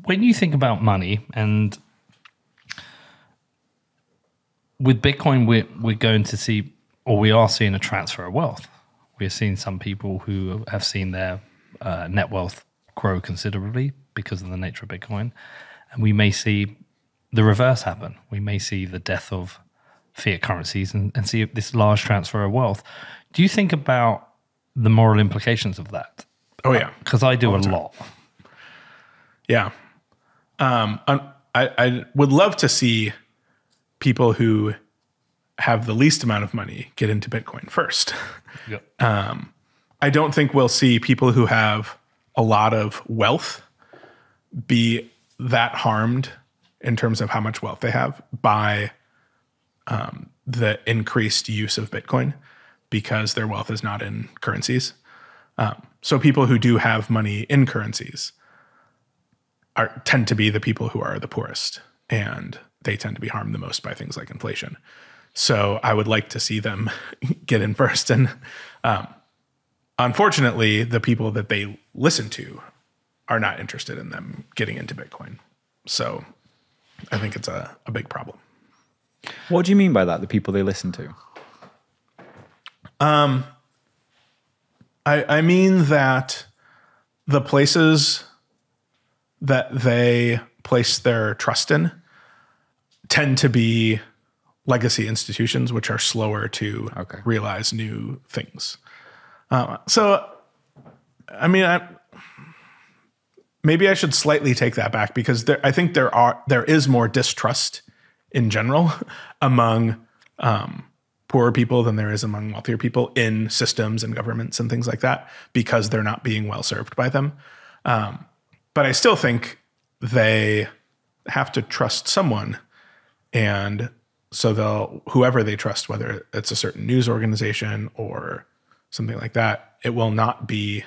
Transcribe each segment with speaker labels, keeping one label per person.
Speaker 1: When you think about money, and with Bitcoin, we're going to see, or we are seeing, a transfer of wealth. We're seeing some people who have seen their net wealth grow considerably because of the nature of Bitcoin. And we may see the reverse happen. We may see the death of fiat currencies and see this large transfer of wealth. Do you think about the moral implications of that?
Speaker 2: Oh, yeah.
Speaker 1: Because I do a lot.
Speaker 2: Yeah. I would love to see people who have the least amount of money get into Bitcoin first.
Speaker 1: Yep.
Speaker 2: I don't think we'll see people who have a lot of wealth be that harmed in terms of how much wealth they have by the increased use of Bitcoin, because their wealth is not in currencies. So people who do have money in currencies tend to be the people who are the poorest, and they tend to be harmed the most by things like inflation. So I would like to see them get in first. And unfortunately, the people that they listen to are not interested in them getting into Bitcoin. So I think it's a big problem.
Speaker 3: What do you mean by that, the people they listen to?
Speaker 2: I mean that the places that they place their trust in tend to be legacy institutions, which are slower to realize new things. So, I mean, maybe I should slightly take that back, because I think there is more distrust in general among poorer people than there is among wealthier people in systems and governments and things like that, because they're not being well served by them. But I still think they have to trust someone, and so whoever they trust, whether it's a certain news organization or something like that, it will not be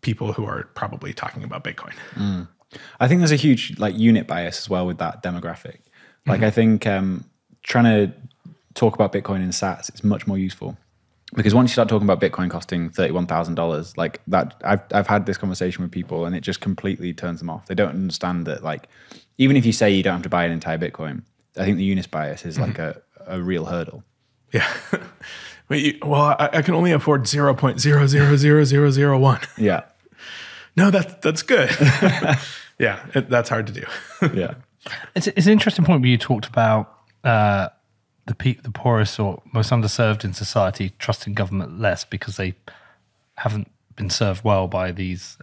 Speaker 2: people who are probably talking about Bitcoin.
Speaker 3: I think there's a huge unit bias as well with that demographic. I think trying to talk about Bitcoin in sats is much more useful, because once you start talking about Bitcoin costing $31,000, like that, I've had this conversation with people, and it just completely turns them off. They don't understand that, even if you say you don't have to buy an entire Bitcoin, I think the unit bias is a real hurdle.
Speaker 2: Yeah. Well, I can only afford 0.000001.
Speaker 3: Yeah.
Speaker 2: No, that's good. Yeah, that's hard to do.
Speaker 3: Yeah.
Speaker 1: It's an interesting point where you talked about the poorest or most underserved in society trusting government less because they haven't been served well by these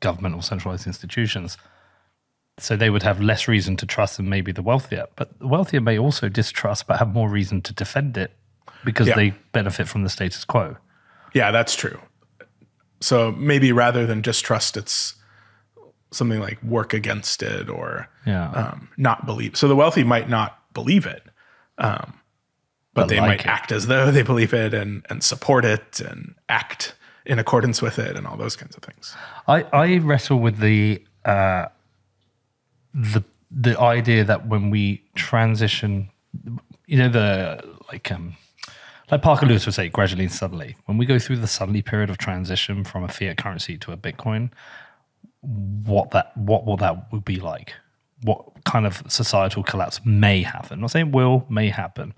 Speaker 1: government or centralized institutions. So they would have less reason to trust than maybe the wealthier. But the wealthier may also distrust but have more reason to defend it because they benefit from the status quo.
Speaker 2: Yeah, that's true. So maybe rather than distrust, it's something like work against it or not believe. So the wealthy might not believe it, but they might act as though they believe it and support it and act in accordance with it and all those kinds of things.
Speaker 1: I wrestle with the idea that when we transition, like Parker Lewis would say, gradually and suddenly, when we go through the suddenly period of transition from a fiat currency to a Bitcoin, what will that be like? What kind of societal collapse may happen? I'm not saying will, may happen.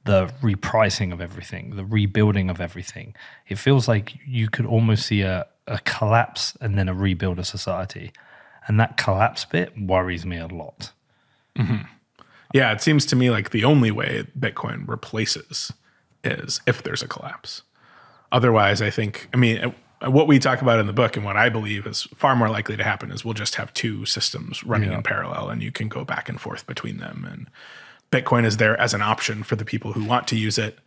Speaker 1: The repricing of everything, the rebuilding of everything. It feels like you could almost see a collapse and then a rebuild of society. And that collapse bit worries me a lot.
Speaker 2: Mm-hmm. Yeah, it seems to me like the only way Bitcoin replaces is if there's a collapse. Otherwise, what we talk about in the book and what I believe is far more likely to happen is we'll just have two systems running in parallel, and you can go back and forth between them. And Bitcoin is there as an option for the people who want to use it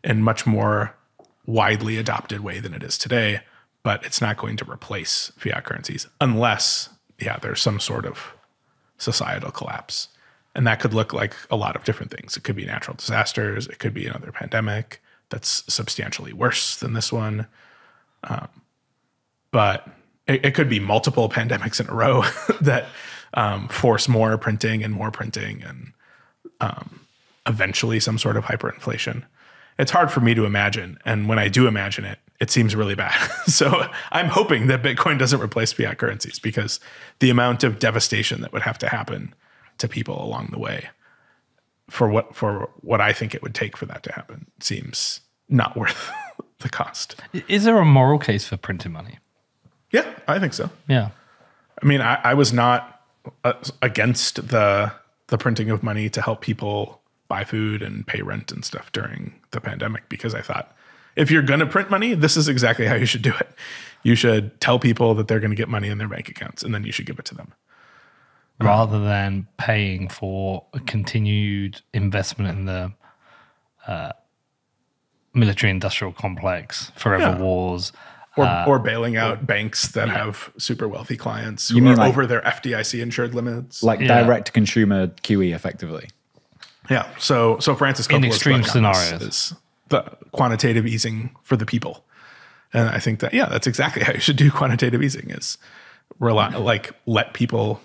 Speaker 2: in much more widely adopted way than it is today, but it's not going to replace fiat currencies unless there's some sort of societal collapse. And that could look like a lot of different things. It could be natural disasters. It could be another pandemic that's substantially worse than this one. But it could be multiple pandemics in a row that force more printing and eventually some sort of hyperinflation. It's hard for me to imagine. And when I do imagine it, it seems really bad. So I'm hoping that Bitcoin doesn't replace fiat currencies, because the amount of devastation that would have to happen to people along the way for what I think it would take for that to happen seems not worth the cost.
Speaker 1: Is there a moral case for printing money?
Speaker 2: Yeah, I think so.
Speaker 1: Yeah.
Speaker 2: I mean, I was not against the printing of money to help people buy food and pay rent and stuff during the pandemic, because I thought, if you're going to print money, this is exactly how you should do it. You should tell people that they're going to get money in their bank accounts, and then you should give it to them.
Speaker 1: Rather than paying for a continued investment in the military-industrial complex, forever wars.
Speaker 2: Or bailing out banks that have super wealthy clients who
Speaker 3: You mean
Speaker 2: are
Speaker 3: like-
Speaker 2: over their FDIC insured limits.
Speaker 3: Like direct-to-consumer QE, effectively.
Speaker 2: Yeah. So Francis Coppola's
Speaker 1: extreme
Speaker 2: book on this
Speaker 1: scenarios.
Speaker 2: is the quantitative easing for the people. And I think that, that's exactly how you should do quantitative easing, is let people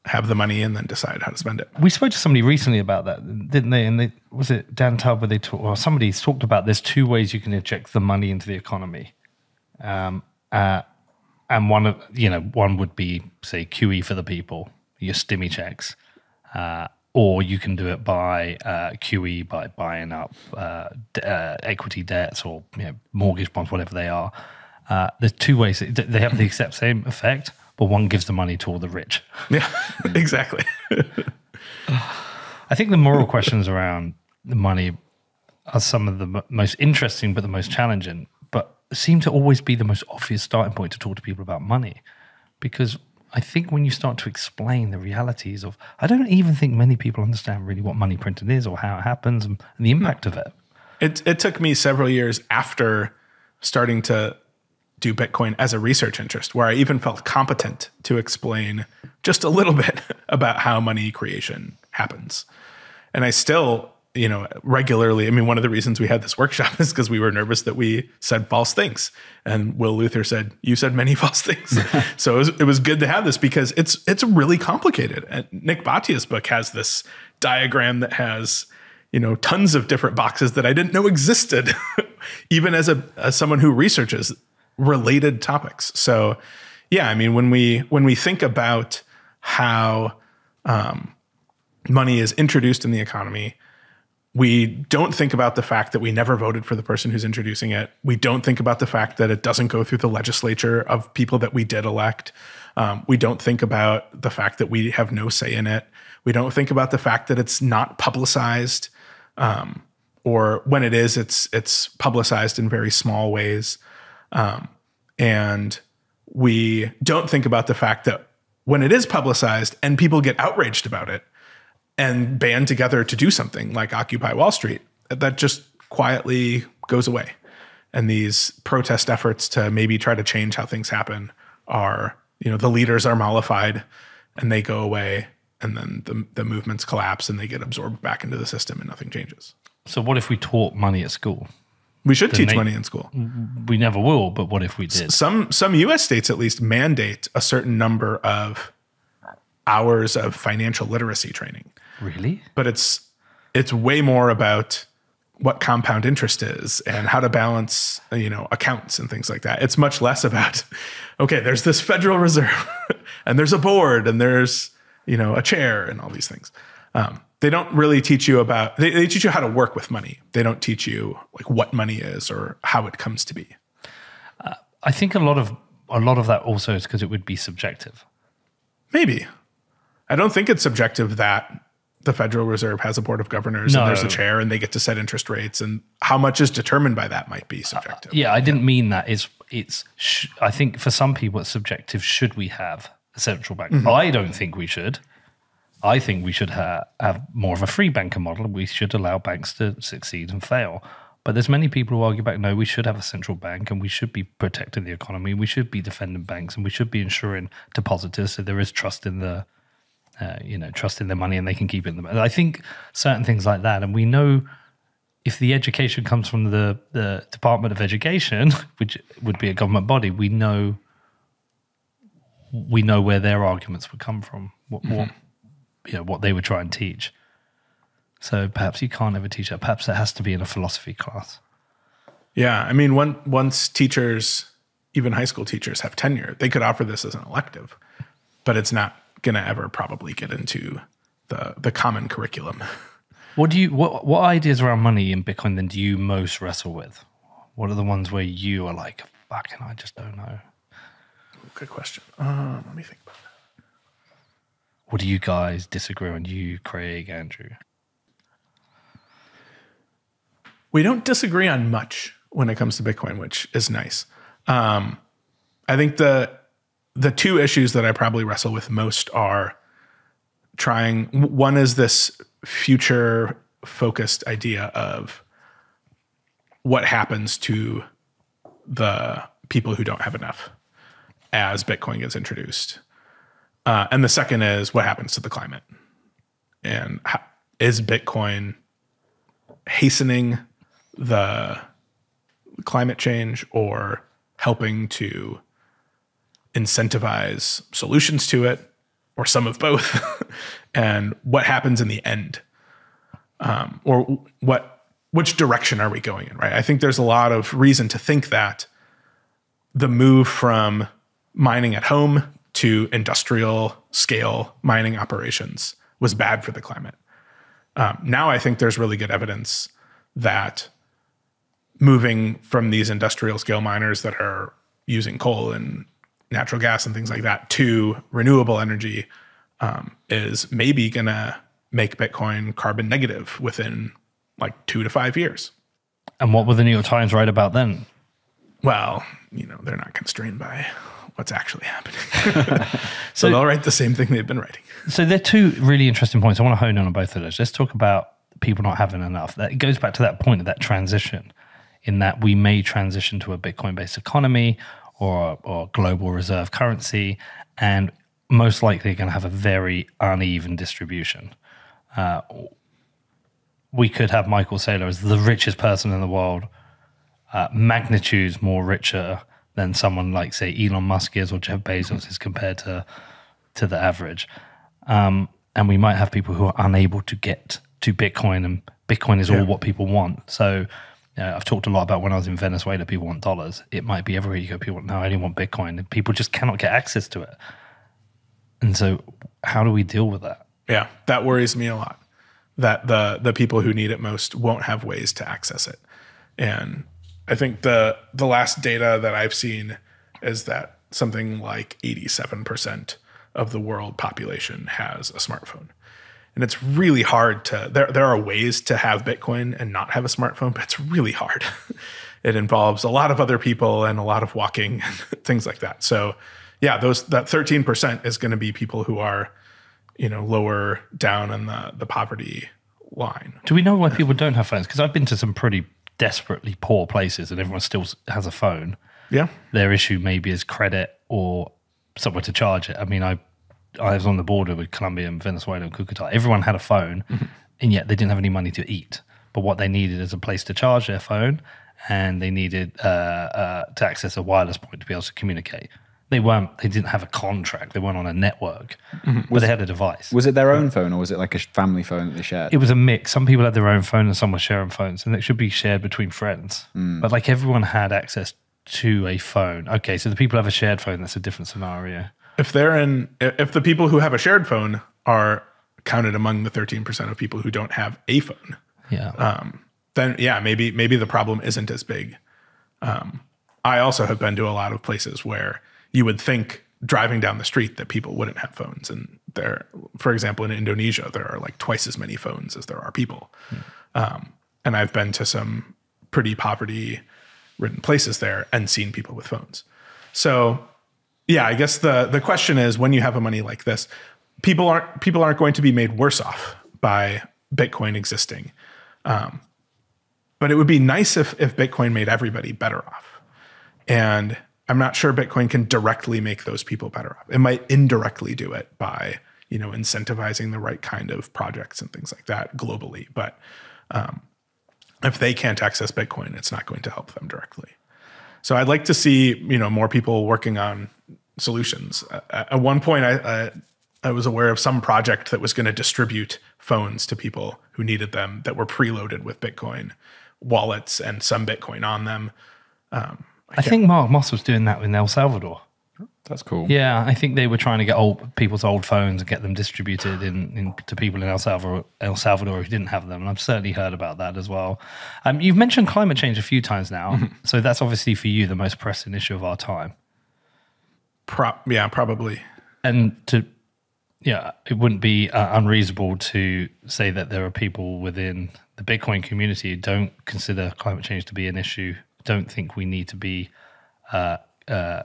Speaker 2: have the money and then decide how to spend it.
Speaker 1: We spoke to somebody recently about that, didn't they? And was it Dan Tubb where somebody's talked about there's two ways you can inject the money into the economy. And one would be, say, QE for the people, your stimmy checks. Or you can do it by QE, by buying up equity debts or mortgage bonds, whatever they are. There's two ways. They have the exact same effect, but one gives the money to all the rich.
Speaker 2: Yeah, exactly.
Speaker 1: I think the moral questions around the money are some of the most interesting, but the most challenging, but seem to always be the most obvious starting point to talk to people about money. Because I think when you start to explain the realities of, I don't even think many people understand really what money printing is or how it happens and the impact of it.
Speaker 2: It took me several years after starting to do Bitcoin as a research interest, where I even felt competent to explain just a little bit about how money creation happens. And I still, regularly, I mean, one of the reasons we had this workshop is because we were nervous that we said false things. And Will Luther said, "You said many false things." So it was good to have this, because it's really complicated. And Nick Bhatia's book has this diagram that has, tons of different boxes that I didn't know existed, even as someone who researches related topics. So yeah, I mean, when we think about how money is introduced in the economy, we don't think about the fact that we never voted for the person who's introducing it. We don't think about the fact that it doesn't go through the legislature of people that we did elect. We don't think about the fact that we have no say in it. We don't think about the fact that it's not publicized, or when it is, it's publicized in very small ways. And we don't think about the fact that when it is publicized and people get outraged about it and band together to do something like Occupy Wall Street, that just quietly goes away. And these protest efforts to maybe try to change how things happen are, the leaders are mollified and they go away, and then the movements collapse and they get absorbed back into the system and nothing changes.
Speaker 1: So what if we taught money at school?
Speaker 2: We should teach money in school.
Speaker 1: We never will, but what if we did?
Speaker 2: Some U.S. states at least mandate a certain number of hours of financial literacy training.
Speaker 1: Really?
Speaker 2: But it's way more about what compound interest is and how to balance, accounts and things like that. It's much less about, okay, there's this Federal Reserve and there's a board and there's, a chair and all these things. They don't really teach you about, they teach you how to work with money. They don't teach you like what money is or how it comes to be.
Speaker 1: I think a lot of that also is because it would be subjective.
Speaker 2: Maybe. I don't think it's subjective that the Federal Reserve has a board of governors and there's a chair and they get to set interest rates, and how much is determined by that might be subjective.
Speaker 1: I didn't mean that. I think for some people it's subjective. Should we have a central bank? Mm-hmm. I don't think we should. I think we should have more of a free banker model. We should allow banks to succeed and fail. But there's many people who argue back, no, we should have a central bank and we should be protecting the economy. We should be defending banks and we should be ensuring depositors so there is trust in the, trust in their money and they can keep it in the. I think certain things like that. And we know if the education comes from the Department of Education, which would be a government body, we know where their arguments would come from. What they would try and teach. So perhaps you can't ever teach that. Perhaps it has to be in a philosophy class.
Speaker 2: Yeah. I mean, once teachers, even high school teachers, have tenure, they could offer this as an elective, but it's not going to ever probably get into the common curriculum.
Speaker 1: What ideas around money in Bitcoin then do you most wrestle with? What are the ones where you are like, fucking, I just don't know?
Speaker 2: Good question. Let me think about that.
Speaker 1: What do you guys disagree on? You, Craig, Andrew?
Speaker 2: We don't disagree on much when it comes to Bitcoin, which is nice. I think the two issues that I probably wrestle with most are one is this future focused idea of what happens to the people who don't have enough as Bitcoin gets introduced. And the second is what happens to the climate. And is Bitcoin hastening the climate change or helping to incentivize solutions to it, or some of both? And what happens in the end? Or which direction are we going in, right? I think there's a lot of reason to think that the move from mining at home to industrial scale mining operations was bad for the climate. Now I think there's really good evidence that moving from these industrial scale miners that are using coal and natural gas and things like that to renewable energy is maybe going to make Bitcoin carbon negative within like 2 to 5 years.
Speaker 1: And what will the New York Times write about then?
Speaker 2: Well, they're not constrained by what's actually happening. So they'll write the same thing they've been writing.
Speaker 1: So there are two really interesting points. I want to hone in on both of those. Let's talk about people not having enough. That goes back to that point of that transition, in that we may transition to a Bitcoin-based economy or global reserve currency, and most likely going to have a very uneven distribution. We could have Michael Saylor as the richest person in the world, magnitudes more richer than someone like, say, Elon Musk is or Jeff Bezos is compared to the average. And we might have people who are unable to get to Bitcoin, and Bitcoin is all what people want. So I've talked a lot about when I was in Venezuela, people want dollars. It might be everywhere you go, people want, no, I only want Bitcoin. And people just cannot get access to it. And so how do we deal with that?
Speaker 2: Yeah, that worries me a lot, that the people who need it most won't have ways to access it. And I think the last data that I've seen is that something like 87% of the world population has a smartphone. And it's really hard to, there are ways to have Bitcoin and not have a smartphone, but it's really hard. It involves a lot of other people and a lot of walking and things like that. So yeah, that 13% is going to be people who are, lower down on the poverty line.
Speaker 1: Do we know why people don't have phones? Because I've been to some pretty desperately poor places and everyone still has a phone.
Speaker 2: Yeah.
Speaker 1: Their issue maybe is credit or somewhere to charge it. I mean, I was on the border with Colombia and Venezuela and Cucuta. Everyone had a phone, and yet they didn't have any money to eat. But what they needed is a place to charge their phone, and they needed to access a wireless point to be able to communicate. They didn't have a contract. They weren't on a network, but they had a device.
Speaker 3: Was it their own phone, or was it like a family phone that they shared?
Speaker 1: It was a mix. Some people had their own phone and some were sharing phones, and it should be shared between friends. But like everyone had access to a phone. Okay, so the people who have a shared phone, that's a different scenario.
Speaker 2: If the people who have a shared phone are counted among the 13% of people who don't have a phone, then yeah, maybe the problem isn't as big. I also have been to a lot of places where you would think driving down the street that people wouldn't have phones. And for example, in Indonesia, there are like twice as many phones as there are people. And I've been to some pretty poverty-ridden places there and seen people with phones. So yeah, I guess the question is, when you have a money like this, people aren't going to be made worse off by Bitcoin existing. But it would be nice if Bitcoin made everybody better off. And I'm not sure Bitcoin can directly make those people better off. It might indirectly do it by, incentivizing the right kind of projects and things like that globally. But if they can't access Bitcoin, it's not going to help them directly. So I'd like to see, more people working on solutions. At one point, I was aware of some project that was going to distribute phones to people who needed them that were preloaded with Bitcoin, wallets and some Bitcoin on them.
Speaker 1: I think Mark Moss was doing that in El Salvador.
Speaker 3: That's cool.
Speaker 1: Yeah, I think they were trying to get people's old phones and get them distributed to people in El Salvador who didn't have them. And I've certainly heard about that as well. You've mentioned climate change a few times now, so that's obviously for you the most pressing issue of our time.
Speaker 2: Yeah, probably.
Speaker 1: And it wouldn't be unreasonable to say that there are people within the Bitcoin community who don't consider climate change to be an issue, don't think we need to be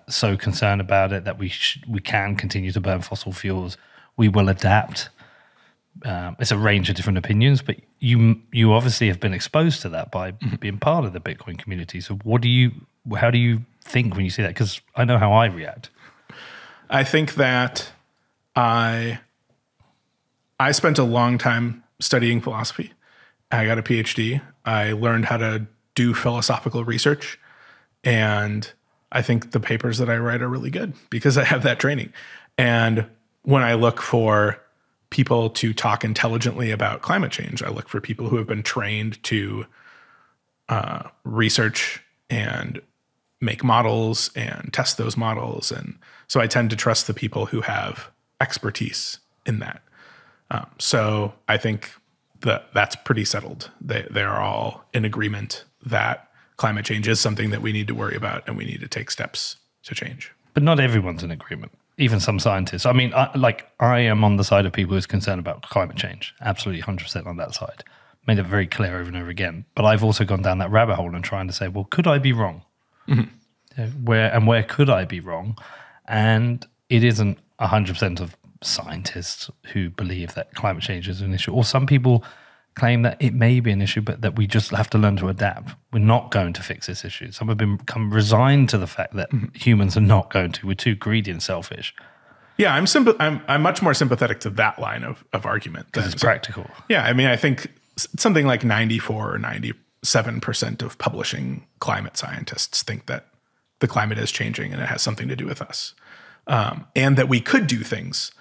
Speaker 1: so concerned about it, that we can continue to burn fossil fuels. We will adapt. It's a range of different opinions, but you obviously have been exposed to that by being part of the Bitcoin community. So how do you think when you see that? Because I know how I react.
Speaker 2: I think that I spent a long time studying philosophy. I got a PhD. I learned how to do philosophical research, and I think the papers that I write are really good because I have that training. And when I look for people to talk intelligently about climate change, I look for people who have been trained to research and make models and test those models. And so I tend to trust the people who have expertise in that. So I think that's pretty settled. They're all in agreement that climate change is something that we need to worry about and we need to take steps to change.
Speaker 1: But not everyone's in agreement, even some scientists. I mean, I am on the side of people who's concerned about climate change, absolutely 100% on that side. Made it very clear over and over again. But I've also gone down that rabbit hole and trying to say, well, could I be wrong? Where could I be wrong? And it isn't 100% of scientists who believe that climate change is an issue, or some people claim that it may be an issue, but that we just have to learn to adapt. We're not going to fix this issue. Some have become resigned to the fact that humans are not going to. We're too greedy and selfish.
Speaker 2: Yeah, I'm much more sympathetic to that line of argument.
Speaker 1: Because it's practical.
Speaker 2: Yeah, I mean, I think something like 94 or 97% of publishing climate scientists think that the climate is changing and it has something to do with us, and that we could do things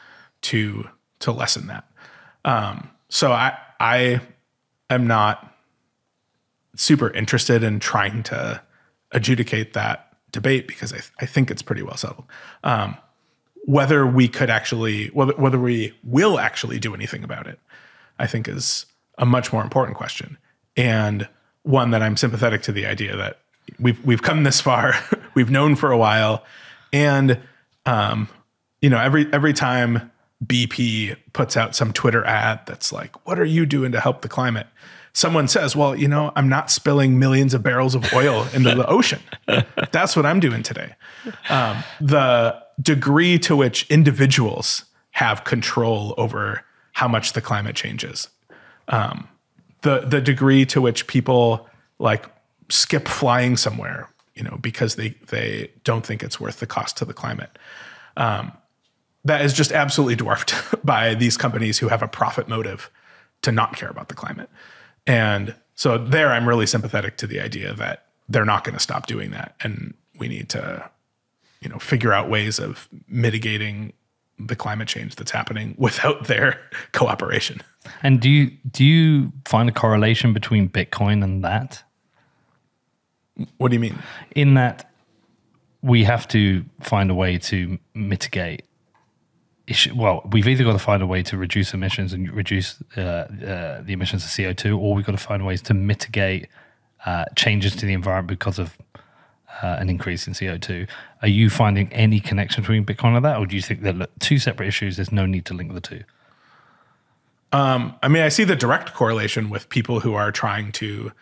Speaker 2: to lessen that. So I am not super interested in trying to adjudicate that debate because I think it's pretty well settled. Whether we will actually do anything about it, I think is a much more important question, and one that I'm sympathetic to the idea that we've come this far, we've known for a while, and every time BP puts out some Twitter ad that's like, what are you doing to help the climate? Someone says, well, I'm not spilling millions of barrels of oil into the ocean. That's what I'm doing today. The degree to which individuals have control over how much the climate changes, the degree to which people skip flying somewhere, because they don't think it's worth the cost to the climate. That is just absolutely dwarfed by these companies who have a profit motive to not care about the climate. And so there, I'm really sympathetic to the idea that they're not going to stop doing that. And we need to, figure out ways of mitigating the climate change that's happening without their cooperation.
Speaker 1: And do you find a correlation between Bitcoin and that?
Speaker 2: What do you mean?
Speaker 1: In that we have to find a way to mitigate. Well, we've either got to find a way to reduce emissions and reduce the emissions of CO2, or we've got to find ways to mitigate changes to the environment because of an increase in CO2. Are you finding any connection between Bitcoin and that, or do you think they're two separate issues? There's no need to link the two.
Speaker 2: I see the direct correlation with people who are trying to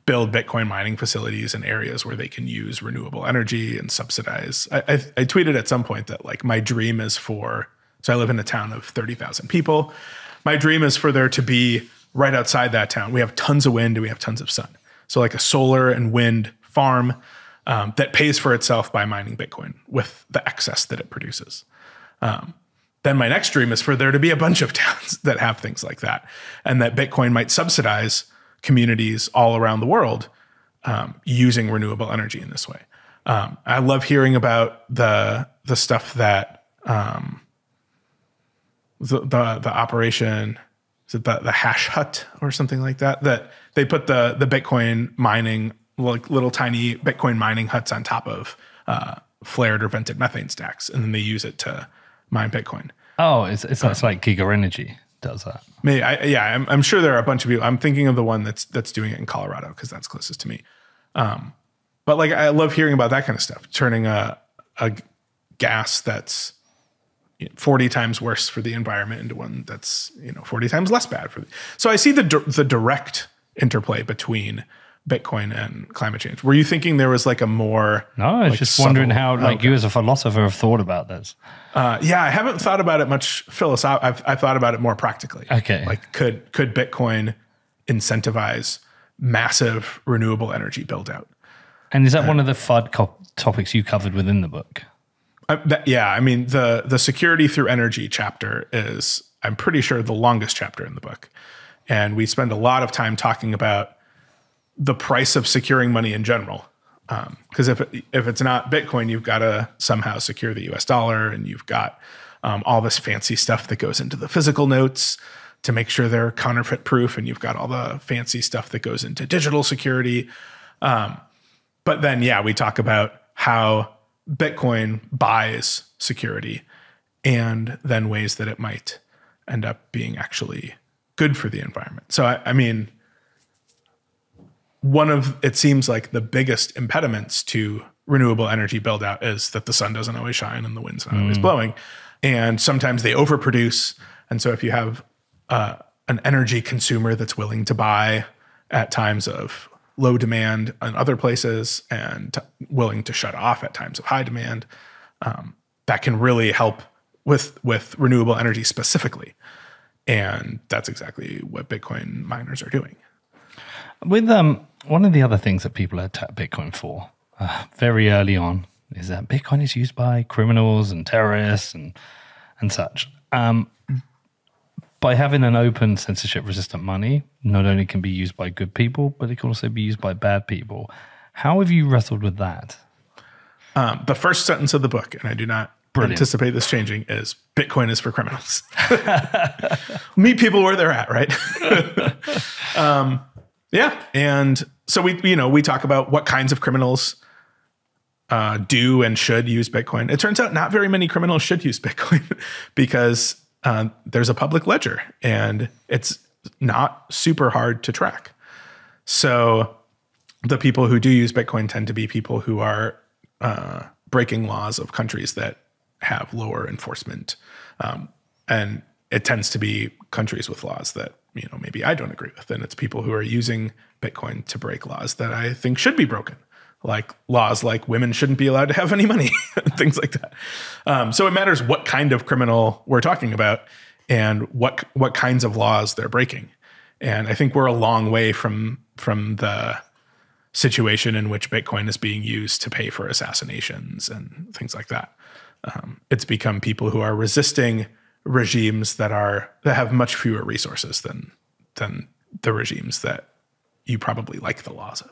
Speaker 2: build Bitcoin mining facilities in areas where they can use renewable energy and subsidize. I tweeted at some point that my dream is so I live in a town of 30,000 people. My dream is for there to be right outside that town. We have tons of wind and we have tons of sun. So a solar and wind farm that pays for itself by mining Bitcoin with the excess that it produces. Then my next dream is for there to be a bunch of towns that have things like that, and that Bitcoin might subsidize communities all around the world using renewable energy in this way. I love hearing about the stuff that the operation, is it the hash hut or something like that they put the Bitcoin mining, like little tiny Bitcoin mining huts on top of flared or vented methane stacks, and then they use it to mine Bitcoin.
Speaker 1: Oh, it's like Giga Energy does that.
Speaker 2: I'm sure there are a bunch of people. I'm thinking of the one that's doing it in Colorado because that's closest to me. But like, I love hearing about that kind of stuff, turning a gas that's 40 times worse for the environment into one that's 40 times less bad for. So I see the direct interplay between Bitcoin and climate change. Were you thinking there was like a more?
Speaker 1: No, I was just wondering how, you as a philosopher have thought about this.
Speaker 2: I haven't thought about it much philosophically. I've thought about it more practically.
Speaker 1: Okay.
Speaker 2: Like, could Bitcoin incentivize massive renewable energy build out?
Speaker 1: And is that one of the FUD topics you covered within the book?
Speaker 2: I mean, the security through energy chapter is, I'm pretty sure, the longest chapter in the book. And we spend a lot of time talking about the price of securing money in general. Because if it's not Bitcoin, you've got to somehow secure the US dollar, and you've got all this fancy stuff that goes into the physical notes to make sure they're counterfeit proof, and you've got all the fancy stuff that goes into digital security. But then, we talk about how Bitcoin buys security, and then ways that it might end up being actually good for the environment. So, I mean, it seems like the biggest impediments to renewable energy build out is that the sun doesn't always shine and the wind's not always blowing. And sometimes they overproduce. And so if you have an energy consumer that's willing to buy at times of low demand in other places and willing to shut off at times of high demand, that can really help with renewable energy specifically. And that's exactly what Bitcoin miners are doing.
Speaker 1: With one of the other things that people attack Bitcoin for very early on is that Bitcoin is used by criminals and terrorists and such. By having an open, censorship-resistant money, not only can be used by good people, but it can also be used by bad people. How have you wrestled with that?
Speaker 2: The first sentence of the book, and I do not anticipate this changing, is Bitcoin is for criminals. Meet people where they're at, right? And so we talk about what kinds of criminals do and should use Bitcoin. It turns out not very many criminals should use Bitcoin because there's a public ledger and it's not super hard to track. So the people who do use Bitcoin tend to be people who are breaking laws of countries that have lower enforcement. And it tends to be countries with laws that maybe I don't agree with. And it's people who are using Bitcoin to break laws that I think should be broken, like laws like women shouldn't be allowed to have any money, things like that. So it matters what kind of criminal we're talking about and what kinds of laws they're breaking. And I think we're a long way from the situation in which Bitcoin is being used to pay for assassinations and things like that. It's become people who are resisting regimes that have much fewer resources than the regimes that you probably like the laws of.